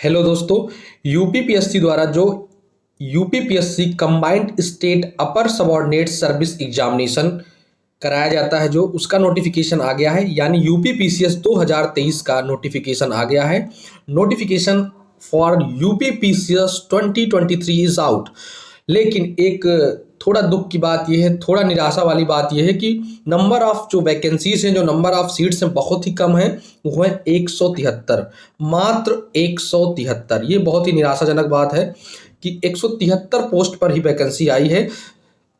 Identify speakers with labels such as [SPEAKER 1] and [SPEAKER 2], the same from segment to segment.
[SPEAKER 1] Hello दोस्तों, UPPSC द्वारा जो यूपीपीएससी कंबाइंड स्टेट अपर सबऑर्डिनेट सर्विस एग्जामिनेशन कराया जाता है, जो उसका नोटिफिकेशन आ गया है। यानी यूपीपीसीएस 2023 का नोटिफिकेशन आ गया है। Notification for UPPCS 2023 is out. लेकिन एक थोड़ा दुख की बात यह है, थोड़ा निराशा वाली बात यह है कि नंबर ऑफ जो वैकेंसीज हैं, जो नंबर ऑफ सीट्स हैं, बहुत ही कम है। वो है 173, मात्र 173। ये बहुत ही निराशाजनक बात है कि 173 पोस्ट पर ही वैकेंसी आई है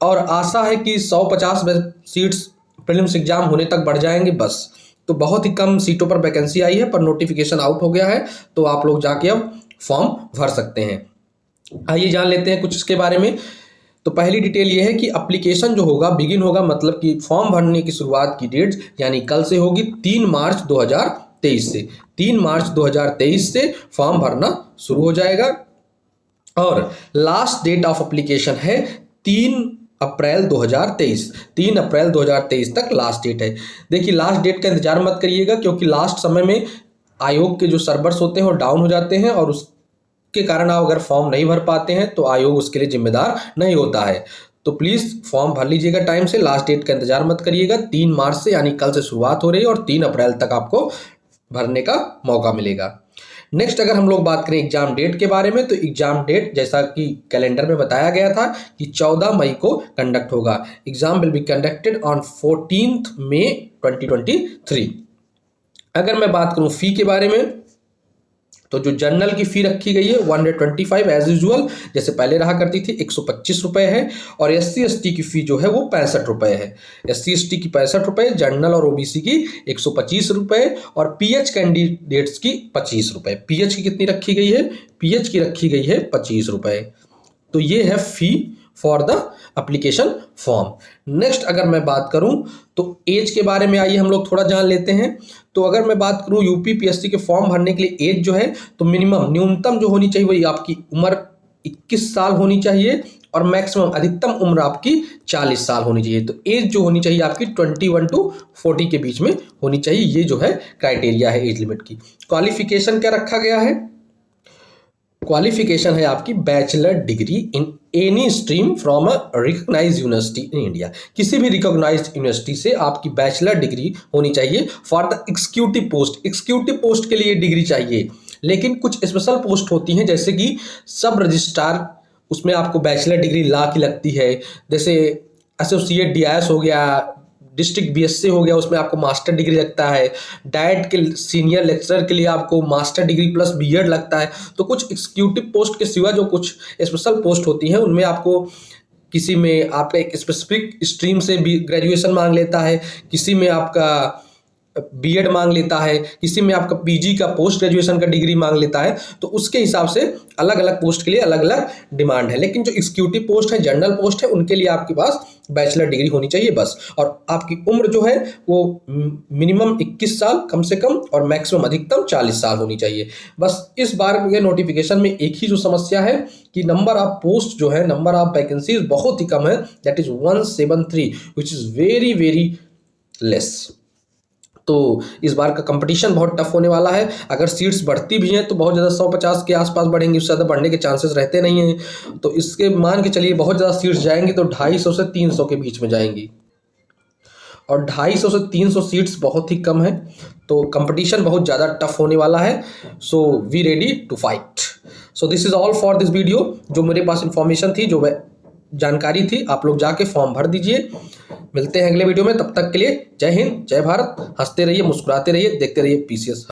[SPEAKER 1] और आशा है कि 150 सीट्स प्रीलिम्स एग्जाम होने तक बढ़ जाएंगे बस। तो बहुत ही कम सीटों पर वैकेंसी आई है, पर नोटिफिकेशन आउट हो गया है, तो आप लोग जाके अब फॉर्म भर सकते हैं। आइए जान लेते हैं कुछ इसके बारे में। तो पहली डिटेल ये है कि एप्लीकेशन जो होगा बिगिन होगा, मतलब कि फॉर्म भरने की शुरुआत की डेट यानी कल से होगी 3 मार्च 2023 से। 3 मार्च 2023 से फॉर्म भरना शुरू हो जाएगा और लास्ट डेट ऑफ एप्लीकेशन है 3 अप्रैल 2023। 3 अप्रैल 2023 तक लास्ट डेट है। देखिए, लास्ट डेट का इंतजार मत करिएगा, क्योंकि लास्ट समय में आयोग के जो सर्वर्स होते हैं वो डाउन हो जाते हैं और के कारण आप अगर फॉर्म नहीं भर पाते हैं तो आयोग उसके लिए जिम्मेदार नहीं होता है। तो प्लीज़ फॉर्म भर लीजिएगा टाइम से, लास्ट डेट का इंतजार मत करिएगा। 3 मार्च से यानी कल से शुरुआत हो रही है और 3 अप्रैल तक आपको भरने का मौका मिलेगा। नेक्स्ट, अगर हम लोग बात करें एग्जाम डेट के बारे में, तो एग्जाम डेट जैसा कि कैलेंडर में बताया गया था कि 14 मई को कंडक्ट होगा। Exam will be conducted on 14 मई 2023। अगर मैं बात करूं फी के बारे में, तो जो जनरल की फी रखी गई है 125 एज यूजुअल, जैसे पहले रहा करती थी, 125 रुपये है। और SC ST की फी जो है वो 65 रुपये है। SC ST की 65 रुपये, जनरल और OBC की 125 रुपये और PH कैंडिडेट्स की 25 रुपये। PH की कितनी रखी गई है? PH की रखी गई है 25 रुपये। तो ये है fee for the application form. Next, अगर मैं बात करूं तो एज के बारे में आइए हम लोग थोड़ा जान लेते हैं। तो अगर मैं बात करूं यूपीपीएससी के फॉर्म भरने के लिए एज जो है, तो मिनिमम न्यूनतम जो होनी चाहिए वही आपकी उम्र 21 साल होनी चाहिए और मैक्सिमम अधिकतम उम्र आपकी 40 साल होनी चाहिए। तो एज जो होनी चाहिए आपकी 21 to 40 के बीच में होनी चाहिए। ये जो है क्राइटेरिया है एज लिमिट की। क्वालिफिकेशन क्या रखा गया है? क्वालिफिकेशन है आपकी bachelor degree in any stream from a recognised university in India. किसी भी रिकॉग्नाइज्ड यूनिवर्सिटी से आपकी बैचलर डिग्री होनी चाहिए for the executive post. Executive post के लिए डिग्री चाहिए, लेकिन कुछ स्पेशल पोस्ट होती हैं जैसे कि सब रजिस्ट्रार, उसमें आपको बैचलर डिग्री लॉ की लगती है। जैसे एसोसिएट DIS हो गया, डिस्ट्रिक्ट BSc हो गया, उसमें आपको मास्टर डिग्री लगता है। डाइट के सीनियर लेक्चरर के लिए आपको मास्टर डिग्री प्लस B.Ed लगता है। तो कुछ एग्जीक्यूटिव पोस्ट के सिवा जो कुछ स्पेशल पोस्ट होती हैं उनमें आपको किसी में आपका एक स्पेसिफिक स्ट्रीम से भी ग्रेजुएशन मांग लेता है, किसी में आपका B.Ed मांग लेता है, किसी में आपका PG का पोस्ट ग्रेजुएशन का डिग्री मांग लेता है। तो उसके हिसाब से अलग अलग पोस्ट के लिए अलग अलग डिमांड है। लेकिन जो एग्जीक्यूटिव पोस्ट है, जनरल पोस्ट है, उनके लिए आपके पास बैचलर डिग्री होनी चाहिए बस। और आपकी उम्र जो है वो मिनिमम 21 साल कम से कम और मैक्सिमम अधिकतम 40 साल होनी चाहिए बस। इस बार के नोटिफिकेशन में एक ही जो समस्या है कि नंबर ऑफ पोस्ट जो है, नंबर ऑफ वैकेंसीज बहुत ही कम है, that is 173, which is very very less. तो इस बार का कंपटीशन बहुत टफ होने वाला है। अगर सीट्स बढ़ती भी हैं तो बहुत ज़्यादा 150 के आसपास बढ़ेंगी, उससे ज़्यादा बढ़ने के चांसेस रहते नहीं हैं। तो इसके मान के चलिए बहुत ज़्यादा सीट्स जाएंगी तो 250 से 300 के बीच में जाएंगी, और 250 से 300 सीट्स बहुत ही कम है। तो कंपटीशन बहुत ज़्यादा टफ होने वाला है। So we ready to fight. So this is all for this video. जो मेरे पास इंफॉर्मेशन थी, जो जानकारी थी, आप लोग जाके फॉर्म भर दीजिए। मिलते हैं अगले वीडियो में, तब तक के लिए जय हिंद, जय भारत। हंसते रहिए, मुस्कुराते रहिए, देखते रहिए PCS।